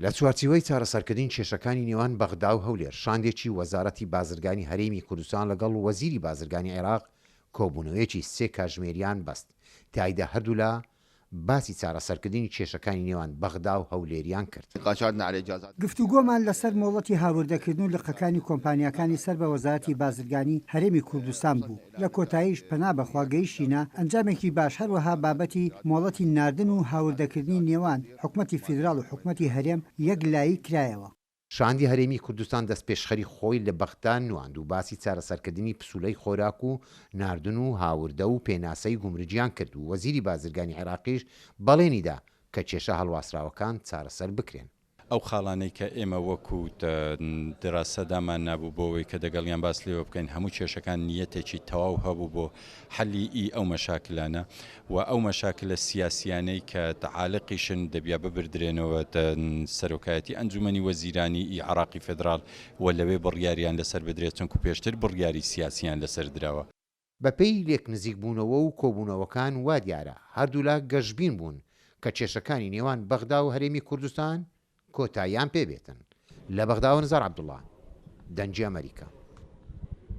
لە چوارچێوەی چارەسەرکردنی کێشەکانی نێوان بەغدا و هەولێر شاندێکی وەزارەتی بازرگانی هەرێمی کوردستان لەگەڵ وەزیری بازرگانی عێراق کۆبوونەوەیەکی سێ کاتژمێریان بەست تایدا هەردوو لە باسی چارەسەرکردنی کێشەکانی نێوان بەغدا و هەولێریان کرد. گفتوگۆمان لەسەر مۆڵەتی هاوردەکردن و لقەکانی کۆمپانیەکانی سەر بە وەزارەتی بازرگانی هەرێمی کوردستان بوو. لە کۆتاییش پەنا بەخواگەیشتینە ئەنجامێکی باش هەروەها بابەتی مۆڵەتی ناردن و هاوردەکردنی نێوان حکومەتی فیدراڵ و حکومەتی هەرێم یەکلایی کرایەوە. شاندی هەرێمی کوردستان دەست پێشخەری خۆی لە بەغدا نواند و باسی چارەسەرکردنی پسوولەی خۆراک و ناردن و هاوردە و پێناسەی گومرجیان کرد و وەزیری بازرگانی عێراقیش بەڵێنیدا کە کێشە هەڵواسراوەکان چارەسەر بکرێن. ئەو خاڵانەی کە ئێمە وەکو دراسەدامان نابوو بۆەوەی کە دەگەڵیان باس لێوە بکەین هەموو کێشەکان نیەتێکی تەواو هەبوو بۆ حەلی ئەو مەشاکلانە و ئەو مەشاکلە سیاسیانەی کە تەعالقیشن دەبیا ببردرێنەوە سەرۆکایەتی ئەنجومەنی وەزیرانی عێراقی فێدراڵ و لەوێ بڕیاریان لەسەر بدرێت چونکو پێشتر بڕیاری سیاسیان لەسەر درراوە. بەپێی لێک نزیک بوونەوە و کۆبوونەوەکان وا دیارە هەردوو لا گەشتبین بوون کە کێشەکانی نێوان بەغدا و هەرێمی کوردستان کۆتاییان پێبێتن. لە بەغدا و نزار عەبدوڵڵا، دەنگی ئەمریکا.